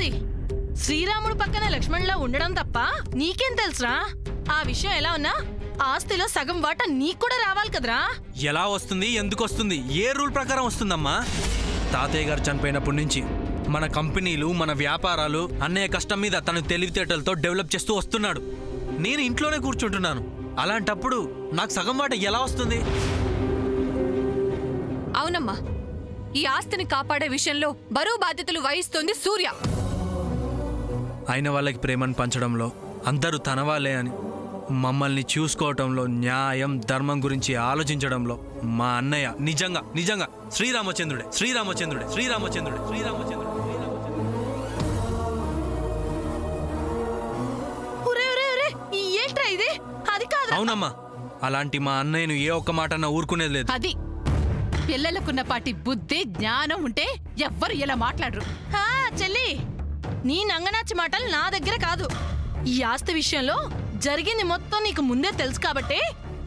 ఆస్తి. శ్రీరాముడు పక్కన లక్ష్మణులా ఉండడం తప్ప నీకేం తెలుసురా? ఆ విషయం ఎలా ఉన్నా ఆస్తిలో సగం వాటా నీకు కూడా రావాలి కదరా. ఎలా వస్తుంది, ఎందుకు వస్తుంది, ఏ రూల్ ప్రకారం వస్తుందమ్మా? తాతయ్య గారు చనిపోయినప్పటి నుంచి మన కంపెనీలు, మన వ్యాపారాలు అన్నయ్య కష్టం మీద తన తెలివితేటలతో డెవలప్ చేస్తూ వస్తున్నాడు. నేను ఇంట్లోనే కూర్చుంటున్నాను. అలాంటప్పుడు నాకు సగం వాట ఎలా వస్తుంది? అవునమ్మా, ఈ ఆస్తిని కాపాడే విషయంలో బరువు బాధ్యతలు వహిస్తోంది సూర్య. అయిన వాళ్ళకి ప్రేమను పంచడంలో అందరూ తన వాళ్ళే అని, మమ్మల్ని చూసుకోవటంలో, న్యాయం ధర్మం గురించి ఆలోచించడంలో మా అన్నయ్య నిజంగా నిజంగా శ్రీరామచంద్రుడే, శ్రీరామచంద్రుడే, శ్రీరామచంద్రుడే, శ్రీరామచంద్రుడే. ఏంట్రా ఇది? అది కాదు. అవునమ్మా, అలాంటి మా అన్నయ్యను ఏ ఒక్క మాట ఊరుకునేది లేదు. అది పిల్లలకున్న పాటి బుద్ధి జ్ఞానం ఉంటే ఎవ్వరు ఇలా మాట్లాడరు. చెల్లి, నీ నంగనాచి మాటలు నా దగ్గర కాదు. ఈ ఆస్తి విషయంలో జరిగింది మొత్తం నీకు ముందే తెలుసు కాబట్టే,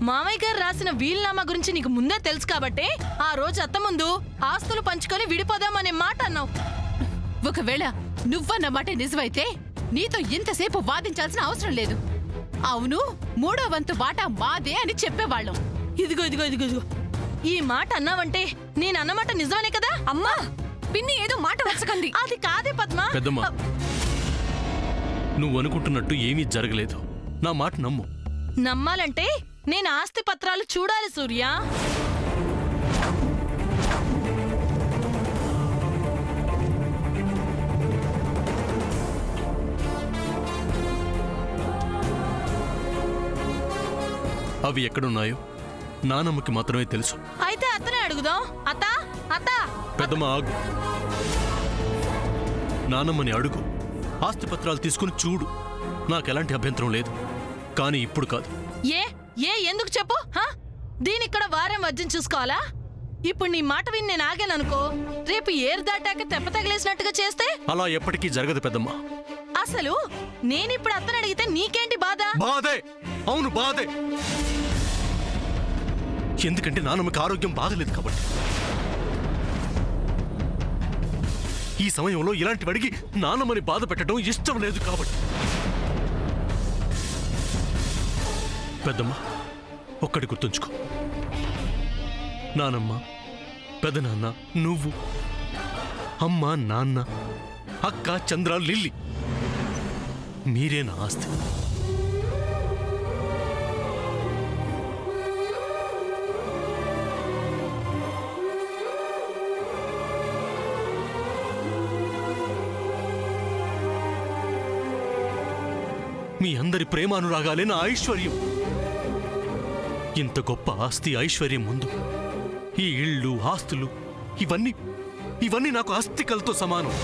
మామయ్య గారు రాసిన వీలునామా గురించి నీకు ముందే తెలుసు కాబట్టే ఆ రోజు అత్త ముందు ఆస్తులు పంచుకొని విడిపోదామనే మాట అన్నావు. ఒకవేళ నువ్వన్న మాట నిజమైతే నీతో ఇంతసేపు వాదించాల్సిన అవసరం లేదు. అవును, 3వ వంతు వాటా మాదే అని చెప్పేవాళ్ళం. ఇదిగో ఇదిగో ఇదిగో ఇదిగో ఈ మాట అన్నావంటే నేను అన్నమాట నిజమనే కదా. అమ్మా, పిన్ని ఏదో మాట వచ్చకండి. అది కాదే పద్మ. పెద్దమ్మా, నువ్వు అనుకుంటున్నట్టు ఏమీ జరగలేదు. నా మాట నమ్ము. నమ్మాలంటే నేను ఆస్తి పత్రాలు చూడాలి సూర్య. అవి ఎక్కడున్నాయో నానమ్మకి మాత్రమే తెలుసు. అయితే అతనే అడుగుదాం. అత్త అత్త. పెద్దమ్మ ఆగు. నానమ్మని అడుగు. ఆస్తి పత్రాలు తీసుకుని చూడు. నాకెలాంటి అభ్యంతరం లేదు. కానీ ఇప్పుడు కాదు. ఏ ఏ ఎందుకు చెప్పు? దీనిక్కడ వారం వజ్యం చూసుకోవాలా? ఇప్పుడు నీ మాట విని నేను ఆగాననుకో, రేపు ఏరు దాటాక తెప్ప తగిలేసినట్టుగా చేస్తే? అలా ఎప్పటికీ జరగదు పెద్దమ్మ. అసలు నేనిప్పుడు అతను అడిగితే నీకేంటి బాధ? బాధే. అవును, బాధే. ఎందుకంటే నాన్నమ్మకి ఆరోగ్యం బాధలేదు కాబట్టి. ఈ సమయంలో ఇలాంటి అడిగి నాన్నమ్మని బాధ పెట్టడం ఇష్టం లేదు కాబట్టి. పెద్దమ్మ, ఒక్కటి గుర్తుంచుకో. నానమ్మ, పెదనాన్న, నువ్వు, అమ్మ, నాన్న, అక్క, చంద్ర, లిల్లీ, మీరే నా ఆస్తి. మీ అందరి ప్రేమానురాగాలే నా ఐశ్వర్యం. ఇంత గొప్ప ఆస్తి, ఐశ్వర్యం ముందు ఈ ఇళ్ళు, ఆస్తులు ఇవన్నీ నాకు ఆస్తికలతో సమానం.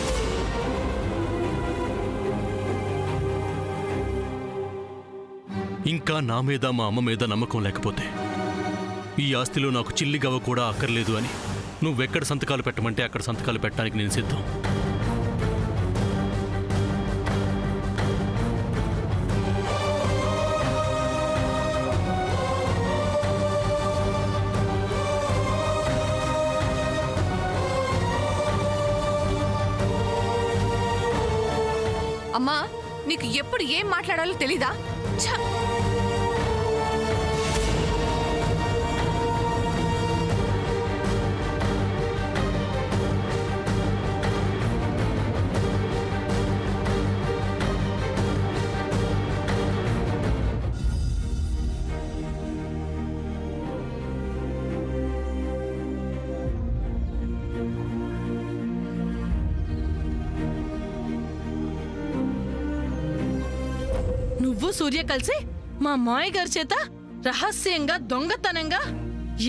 ఇంకా నా మీద, మా అమ్మ మీద నమ్మకం లేకపోతే ఈ ఆస్తిలో నాకు చిల్లిగవ్వ కూడా అక్కర్లేదు అని నువ్వెక్కడ సంతకాలు పెట్టమంటే అక్కడ సంతకాలు పెట్టడానికి నేను సిద్ధం. అమ్మా, నీకు ఎప్పుడు ఏం మాట్లాడాలో తెలీదా? నువ్వు సూర్య కలిసి మా మాయ గారి చేత రహస్యంగా, దొంగతనంగా,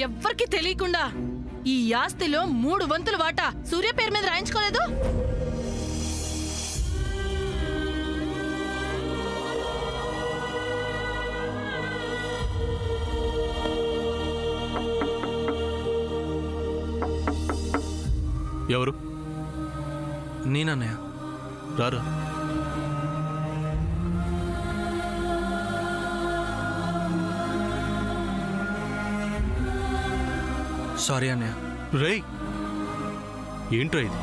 ఎవ్వరికి తెలియకుండా ఈ ఆస్తిలో 3 వంతుల వాటా సూర్య పేరు మీద రాయించుకోలేదు? ఎవరు? నేనన్నయ్య. రారా. సారీ అన్నయ్య. రేయ్, ఏంట్రా ఇది?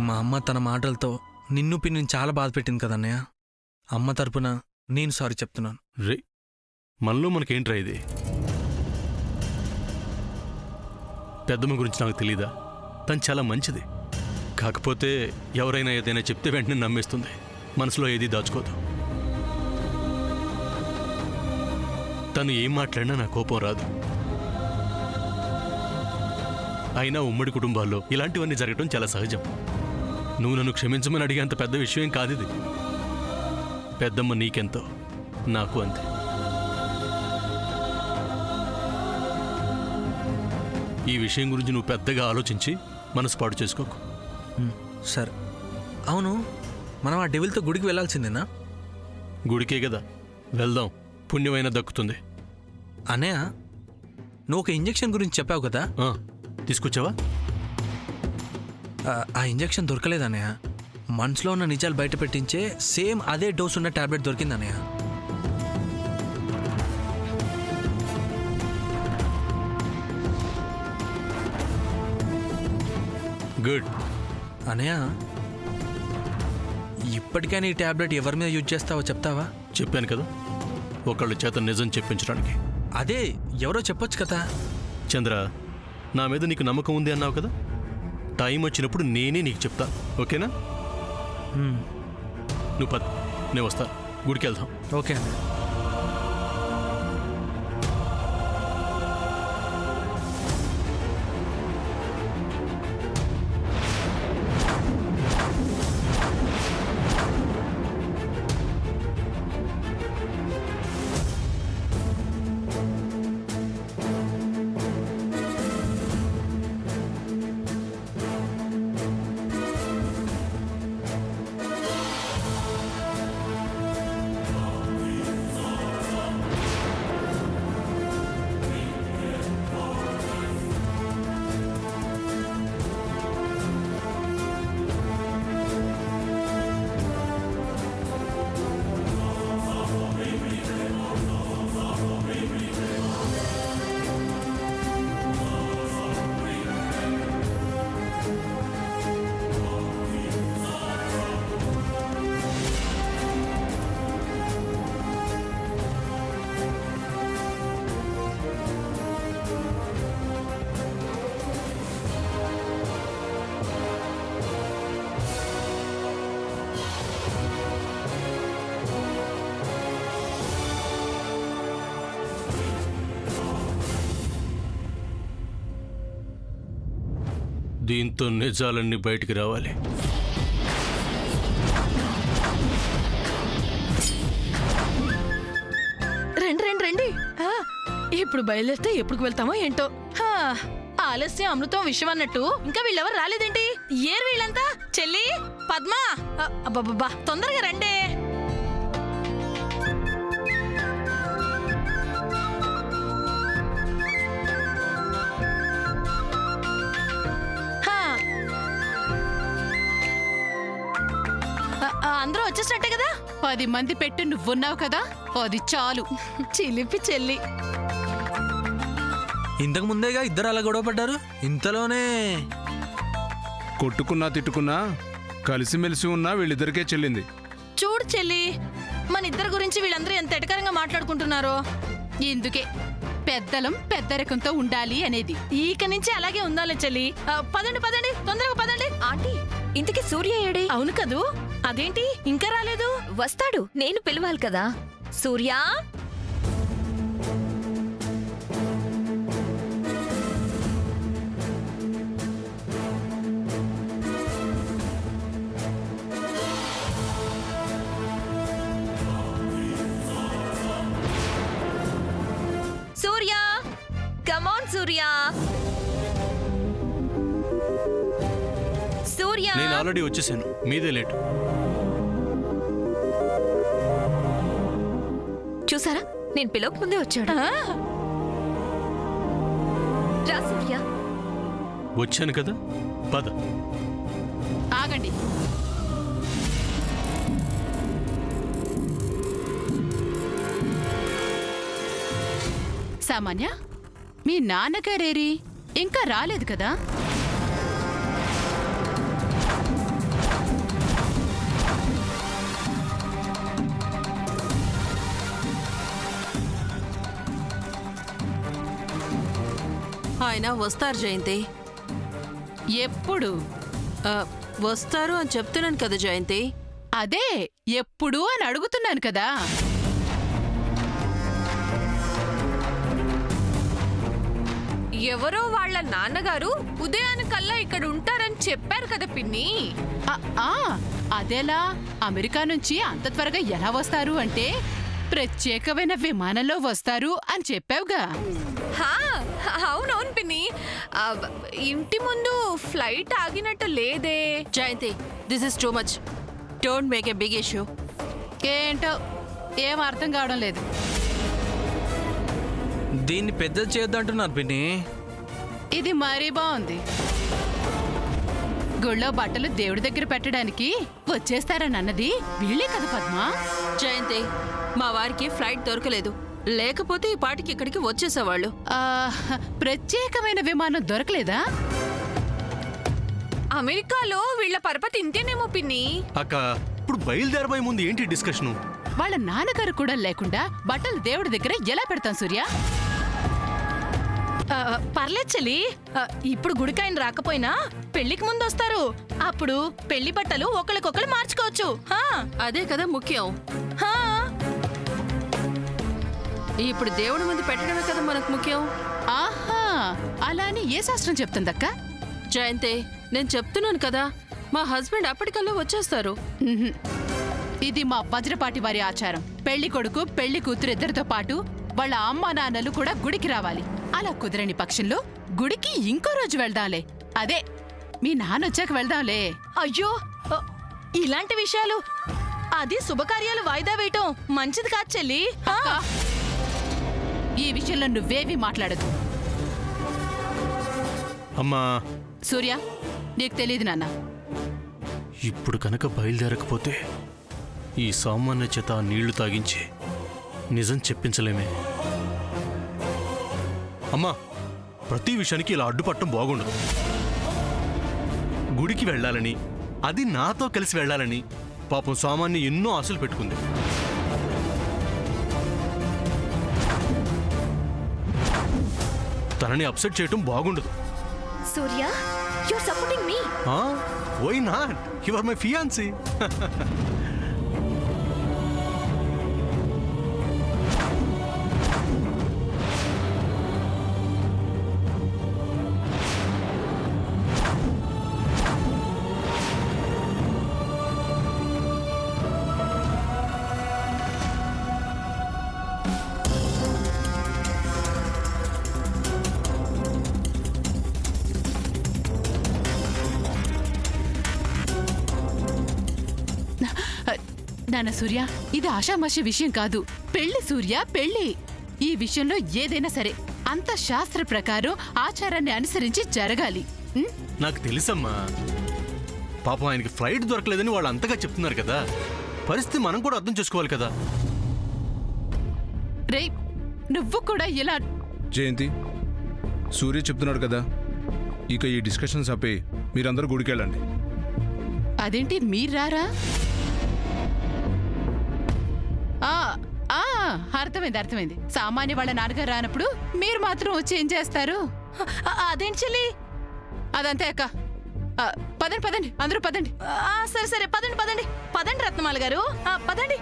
మా అమ్మ తన మాటలతో నిన్ను పిన్నిని చాలా బాధ పెట్టింది కదన్నయ్య. అమ్మ తరపున నేను సారీ చెప్తున్నాను. రే, మనలో మనకేంట్రా ఇది? పెద్దమ్మ గురించి నాకు తెలీదా? తను చాలా మంచిది. కాకపోతే ఎవరైనా ఏదైనా చెప్తే వెంటనే నమ్మేస్తుంది. మనసులో ఏది దాచుకోదు. తను ఏం మాట్లాడినా నా కోపం రాదు. అయినా ఉమ్మడి కుటుంబాల్లో ఇలాంటివన్నీ జరగడం చాలా సహజం. నువ్వు నన్ను క్షమించమని అడిగేంత పెద్ద విషయం కాదు ఇది. పెద్దమ్మ నీకెంతో, నాకు అంతే. ఈ విషయం గురించి నువ్వు పెద్దగా ఆలోచించి మనసు పాడు చేసుకోకు. సరే. అవును, మనం ఆ డెవిల్తో గుడికి వెళ్ళాల్సిందేనా? గుడికే కదా, వెళ్దాం. పుణ్యమైన దక్కుతుంది. అన్నయ్య, నువ్వు ఒక ఇంజెక్షన్ గురించి చెప్పావు కదా, తీసుకొచ్చావా? ఆ ఇంజెక్షన్ దొరకలేదన్నయ్య. మనసులో ఉన్న నిజాలు బయట పెట్టించే సేమ్ అదే డోస్ ఉన్న టాబ్లెట్ దొరికిందన్నయ్య. గుడ్. అన్నయ్య, ఇప్పటికైనా ఈ టాబ్లెట్ ఎవరి మీద యూజ్ చేస్తావో చెప్తావా? చెప్పాను కదా, ఒకళ్ళ చేత నిజం చెప్పించడానికి. అదే ఎవరో చెప్పొచ్చు కదా. చంద్ర, నా మీద నీకు నమ్మకం ఉంది అన్నావు కదా, టైం వచ్చినప్పుడు నేనే నీకు చెప్తా. ఓకేనా? నువ్వు పద, నేను వస్తా. గుడికి వెళ్దాం. ఓకే అన్న. దీంతో నిజాలన్నీ బయటికి రావాలి. రండి రండి రండి. ఇప్పుడు బయలుదేరితే ఎప్పుడు వెళ్తామో ఏంటో. ఆలస్యం అమృతం విషయం అన్నట్టు ఇంకా వీళ్ళెవరు రాలేదేంటి? ఏరు వీళ్ళంతా? చెల్లి, పద్మ, అబ్బబ్బబ్బా, తొందరగా రండి. అందరూ వచ్చేసినట్టే కదా? 10 మంది పెట్టు, నువ్వున్నావు కదా, అది చాలు. చిలిపి చెల్లి. ఇంతకు ముందేగా ఇద్దరు అలా గొడవ పడ్డారు, ఇంతలోనే కొట్టుకున్నా తిట్టుకున్నా కలిసిమెలిసి ఉన్నా వీళ్ళిద్దరికే చెల్లింది. చూడు చెల్లి, మన ఇద్దరి గురించి వీళ్ళందరూ ఎంత ఎటకరంగా మాట్లాడుకుంటున్నారో. ఇందుకే పెద్దలం పెద్దరికంతో ఉండాలి అనేది. ఇక నుంచి అలాగే ఉండాలి చెల్లి. పదండి పదండి, తొందరగా పదండి. ఆంటీ, ఇంటికి సూర్య ఏడే? అవును కదూ, అదేంటి ఇంకా రాలేదు? వస్తాడు, నేను పిలవాలి కదా. సూర్య, సూర్య, కమాన్ సూర్య. సూర్య, నేను ఆల్రెడీ వచ్చేసాను, మీదే లేట్. చూసారా, నేను పిలవక ముందే వచ్చాడు. రా సూర్య. వచ్చాను కదా, పద. ఆగండి. సామాన్య, మీ నాన్నగారేరి ఇంకా రాలేదు కదా? ఆయన వస్తారు జయంతి. ఎప్పుడు? వస్తారు అని చెప్తున్నాను కదా జయంతి. అదే ఎప్పుడు అని అడుగుతున్నాను కదా. ఎవరో వాళ్ళ నాన్నగారు ఉదయానికల్లా ఇక్కడ ఉంటారని చెప్పారు కదా పిన్ని. ఆ, ఆ, అదెలా? అమెరికా నుంచి అంత త్వరగా ఎలా వస్తారు అంటే ప్రత్యేకమైన విమానంలో వస్తారు అని చెప్పావుగా. హా, అవునవును పిన్ని. ఆ, ఇంటి ముందు ఫ్లైట్ ఆగినట్టు లేదే. Jayanthi, this is too much. Don't make a big issue. ఏంటో ఏం అర్థం కావడం లేదు. దీన్ని పెద్ద చేద్దంటున్నారు పిన్ని. ఇది మరీ బాగుంది. గుళ్ళో బట్టలు దేవుడి దగ్గర పెట్టడానికి వచ్చేస్తారని అన్నది వీళ్ళే కదా పద్మా. జయంతి, మా వారికి ఫ్లైట్ దొరకలేదు, లేకపోతే ఈ పాటికి ఇక్కడికి వచ్చేసేవాళ్ళు. ఆ, ప్రత్యేకమైన విమానం దొరకలేదా? అమెరికాలో వీళ్ళ పరపతి ఇంతేనేమో పిన్ని. అక్క, ఇప్పుడు బయలుదేరబోయే ముందు ఏంటి డిస్కషను? వాళ్ళ నాన్నగారు కూడా లేకుండా బట్టలు దేవుడి దగ్గర ఎలా పెడతాం సూర్య? పర్లేదు చెల్లి. ఇప్పుడు గుడికాయన రాకపోయినా పెళ్లికి ముందు వస్తారు. అప్పుడు పెళ్లి బట్టలు ఒకరికొకరు మార్చుకోవచ్చు. హా, అదే కదా ముఖ్యం. హా. ఇప్పుడు దేవుడి ముందు పెట్టడమే కదా మనకు ముఖ్యం. ఆహా, అలా అని ఏ శాస్త్రం చెప్తుందక్క? జయంతి, నేను చెప్తున్నాను కదా, మా హస్బెండ్ అప్పటికల్లా వచ్చేస్తారు. ఉహుం. ఇది మా వజ్రపాటి వారి ఆచారం. పెళ్లి కొడుకు పెళ్లి కూతురు ఇద్దరితో పాటు వాళ్ళ అమ్మా నాన్నలు కూడా గుడికి రావాలి. అలా కుదరని పక్షంలో గుడికి ఇంకో రోజు వెళ్దాంలే. అదే మీ నాన్న వచ్చాక వెళ్దాంలే. అయ్యో, ఇలాంటి విషయాలు, అది శుభకార్యాలు వాయిదా వేయటం మంచిది కాదు చెల్లి. హా. అక్కా, ఈ విషయంలో నువ్వేవి మాట్లాడదు. అమ్మా, సూర్య, నీకు తెలియదు నాన్న. ఇప్పుడు కనుక బయలుదేరకపోతే ఈ సామాన్య చేత నీళ్లు తాగించి నిజం చెప్పించలేమే. అమ్మా, ప్రతి విషయానికి ఇలా అడ్డుపట్టడం బాగుండదు. గుడికి వెళ్ళాలని, అది నాతో కలిసి వెళ్ళాలని పాపం సామాన్య ఎన్నో ఆశలు పెట్టుకుంది. తనని అప్సెట్ చేయటం బాగుండదు. Surya, you're supporting me. Why not? You are my fiancee. నాన్న సూర్య, ఇది ఆషామాషి విషయం కాదు. పెళ్లి సూర్య, పెళ్లి. ఈ విషయంలో ఏదైనా సరే అంత శాస్త్ర ప్రకారం ఆచారాన్ని అనుసరించి జరగాలి. ఉం? నాకు తెలుసమ్మా, పాపం ఆయనకి ఫ్లైట్ దొరకలేదని వాళ్ళు అంతగా చెప్తున్నారు కదా. పరిస్థితి మనం కూడా అర్థం చేసుకోవాలి కదా. రే, నువ్వు కూడా ఇలా జయంతి, సూర్య చెప్తున్నాడు కదా, ఇక ఈ డిస్కషన్స్ ఆపే మీరందరూ గుడికెళ్ళండి. అదేంటి మీరారా? అర్థమైంది. సామాన్య వాళ్ళ నాన్నగారు రానప్పుడు మీరు మాత్రం వచ్చి ఏం చేస్తారు? అదేంటి చెల్లి? అదంతే అక్క. పదండి అందరూ పదండి. సరే సరే, పదండి పదండి పదండి రత్నమాల గారు, పదండి.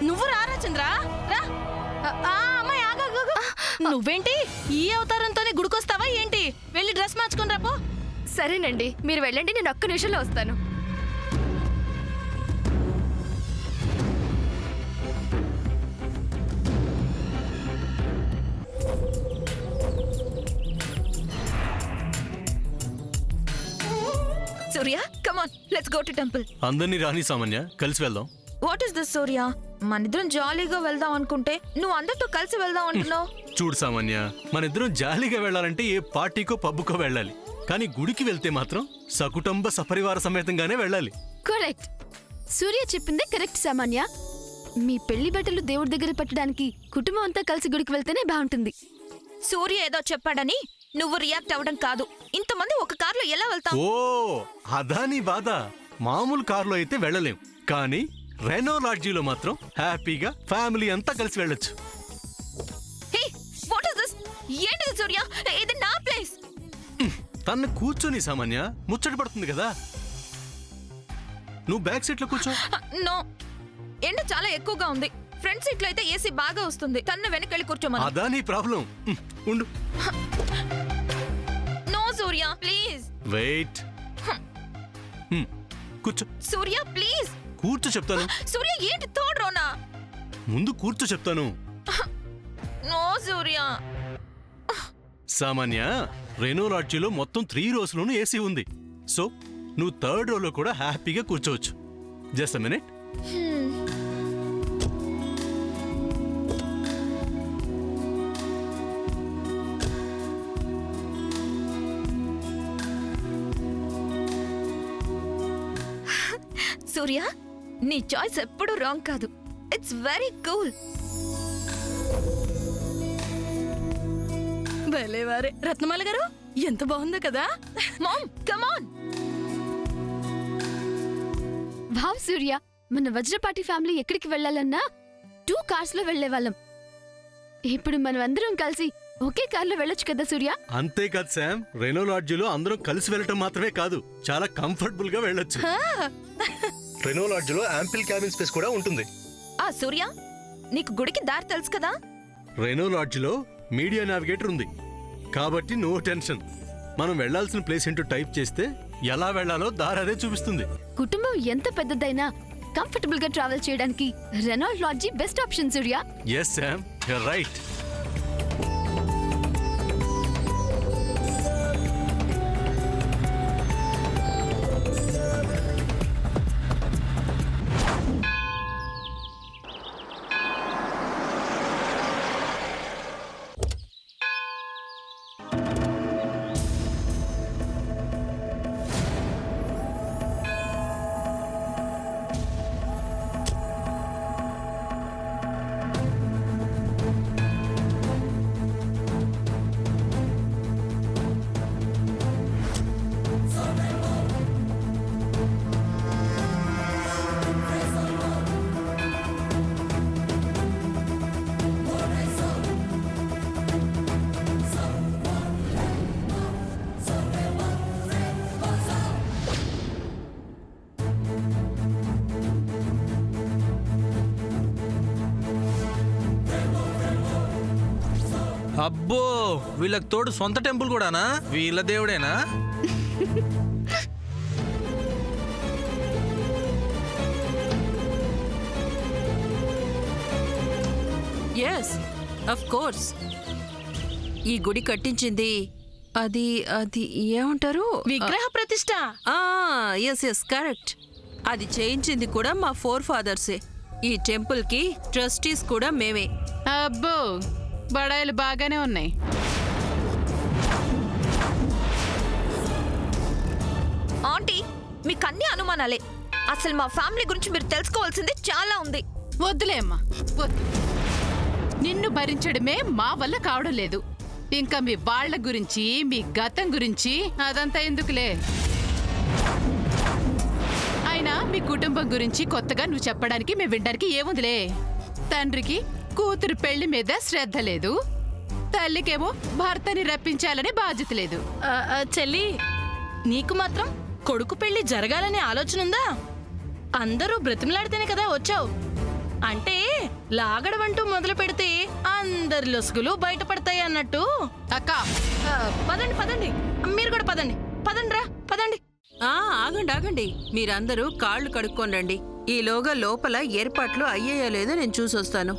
నువ్వు రారా చంద్ర, రా. అమ్మాయి ఆగా. నువ్వేంటి ఈ అవతారంతోనే గుడికొస్తావా ఏంటి? వెళ్ళి డ్రెస్ మార్చుకుని రాపో. సరేనండి, మీరు వెళ్ళండి, నేను ఒక్క నిమిషంలో వస్తాను. Surya, come on, let's go to temple. అందరినీ రాని సామాన్య, కలిసి వెళ్దాం. What is this Surya? మనిద్దరం జాలీగా వెళ్దాం అనుకుంటే నువ్వు అందరితో కలిసి వెళ్దాం అంటున్నావు. చూడు సామాన్య, మన ఇద్దరం జాలీగా వెళ్ళాలంటే ఏ పార్టీకో పబ్బుకో వెళ్ళాలి. కానీ గుడికి వెళ్తే మాత్రం సకుటుంబ సపరివార సమేతంగానే వెళ్ళాలి. కరెక్ట్. సూర్య చెప్పిందే కరెక్ట్ సామాన్య. మీ పెళ్లి బట్టలు దేవుడి దగ్గర పెట్టడానికి కుటుంబం అంతా కలిసి గుడికి వెళ్తేనే బాగుంటుంది. సూర్య ఏదో చెప్పాడని నువ్వు రియాక్ట్ అవ్వడం కాదు. ఇంతమంది ఒక కార్లో ఎలా వెళ్తాం? ఓ, అదా నీ బాధ. మామూలు కారులో అయితే వెళ్ళలేం, కానీ రెనో లాడ్జీలో మాత్రం హ్యాపీగా ఫ్యామిలీ అంతా కలిసి వెళ్ళొచ్చు. హే, వాట్ ఇస్ దిస్? ఏంటిది సూర్య? ఇది నా ప్లేస్. తను కూర్చొని సామాన్య ముచ్చట పడుతుంది కదా. నువ్వు బ్యాక్ సీట్లో కూర్చో. నో, ఎండ చాలా ఎక్కువగా ఉంది. ఫ్రంట్ సీట్ లో అయితే ఏసీ బాగా వస్తుంది. తన వెనకెళ్ళి కూర్చోమను. అదా నీ ప్రాబ్లం. ఉండు. No Surya please. వెయిట్. కూర్చో. సూర్య ప్లీజ్. కూర్చో చెప్తాను. సూర్య ఏంటి తోడ్రోనా? ముందు కూర్చో చెప్తాను. నో సూర్య. సామాన్య రెనో లాడ్జిలో మొత్తం 3 రోస్లోనూ ఏసీ ఉంది. సో నువ్వు 3rd రోలో కూడా హ్యాపీగా కూర్చోవచ్చు. Just a minute. సూర్య, నీ చాయిస్ ఎప్పుడు రాంగ్ కాదు. It's very cool. భలేవారే రత్నమాల గారు, ఎంత బాగుందో కదా. Mom come on. Wow Surya, మన వజ్రపాటి ఫ్యామిలీ ఎక్కడికి వెళ్ళాలన్నా 2 కార్స్ లో వెళ్లేవాళ్ళం. ఇప్పుడు మనం అందరం కలిసి ఒకే కార్లో వెళ్ళొచ్చు కదా సూర్య. అంతేకాదు శామ్, రెనో లాడ్జిలో అందరం కలిసి వెళ్ళటం మాత్రమే కాదు, చాలా కంఫర్టబుల్ గా వెళ్ళొచ్చు. రెనో లాడ్జిలో యాంపిల్ క్యాబిన్ స్పేస్ కూడా ఉంటుంది. ఆ సూర్య, నీకు గుడికి దారి తెలుసు కదా. రెనో లాడ్జిలో మీడియా నావిగేటర్ ఉంది కాబట్టి నో టెన్షన్. మనం వెళ్లాల్సిన ప్లేస్ ఏంటో టైప్ చేస్తే ఎలా వెళ్లాలో దారి అదే చూపిస్తుంది. కుటుంబం ఎంత పెద్దదైనా కంఫర్టబుల్ గా ట్రావెల్ చేయడానికి Reynold lodge best option Surya. Yes Sam, you're right. అబ్బో, వీళ్ళకి తోడు సొంత టెంపుల్ కూడానా? వీళ్ళ దేవుడేనా? Yes of course. ఈ గుడి కట్టించింది అది అది ఏమంటారు? విగ్రహ ప్రతిష్ట. Yes yes correct. అది చేయించింది కూడా మా 4 ఫాదర్సే. ఈ టెంపుల్ కి ట్రస్టీస్ కూడా మేమే. అబ్బో, బడాయిలు బాగానే ఉన్నాయి. ఆంటీ, మీకు అన్ని అనుమానాలే. అసలు మా ఫ్యామిలీ గురించి మీరు తెలుసుకోవాల్సింది చాలా ఉంది. వద్దులే అమ్మా, వద్దు. నిన్ను భరించడమే మా వల్ల కావడం లేదు. ఇంకా మీ వాళ్ళ గురించి, మీ గతం గురించి అదంతా ఎందుకులే. అయినా మీ కుటుంబం గురించి కొత్తగా నువ్వు చెప్పడానికి మేము వినడానికి ఏముందిలే. తండ్రికి కూతురు పెళ్లి మీద శ్రద్ధ లేదు, తల్లికేమో భర్తని రప్పించాలనే బాధ్యత లేదు. చెల్లి, నీకు మాత్రం కొడుకు పెళ్లి జరగాలనే ఆలోచన ఉందా? అందరూ బ్రతిమలాడితేనే కదా వచ్చావు. అంటే లాగడమంటూ మొదలు పెడితే అందరి లొసుగులు బయటపడతాయి అన్నట్టు. అక్క, పదండి పదండి, మీరు కూడా పదండి. పదండి రా, పదండి. ఆగండి ఆగండి, మీరందరూ కాళ్ళు కడుక్కొని రండి. ఈలోగా లోపల ఏర్పాట్లు అయ్యాయో లేదో నేను చూసొస్తాను.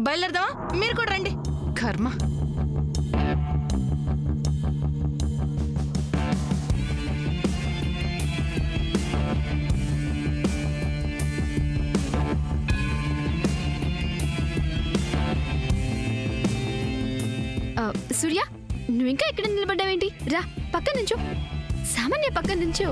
బయలుదేరదామా? మీరు కూడా రండి. కర్మ. సూర్య, నువ్వు ఇంకా ఎక్కడ నిలబడ్డావేంటి? రా, పక్కన నుంచో. సామాన్య పక్కన నుంచో.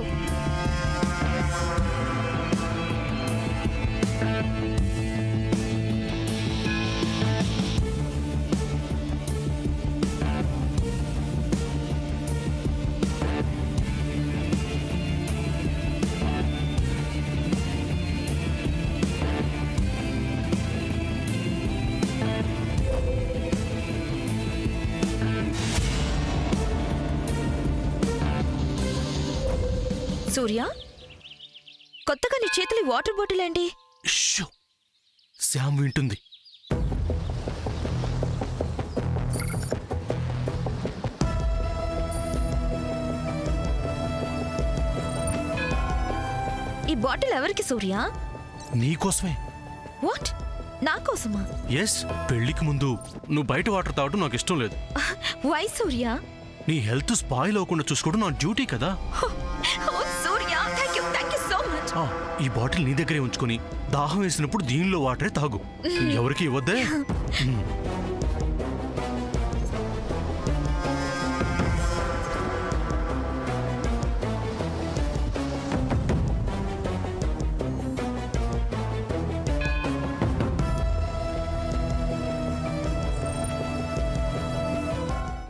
సూర్య, కొత్తగా నీ చేతులు వాటర్ బాటిల్ ఏంటి? షూ! శ్యామ్ వింటుంది. ఈ బాటిల్ ఎవరికి సూర్య? నీకోసమే. వాట్? నా కోసమా? ఎస్, పెళ్లికి ముందు నువ్వు బయట వాటర్ తాగడం నాకు ఇష్టం లేదు. వై సూర్య? నీ హెల్త్ స్పాయిల్ అవ్వకుండా చూసుకోవడం నా డ్యూటీ కదా. ఓ సూర్య, థ్యాంక్ యూ సో మచ్. ఈ బాటిల్ నీ దగ్గరే ఉంచుకొని దాహం వేసినప్పుడు దీనిలో వాటరే తాగు. ఎవరికి ఇవ్వద్దే.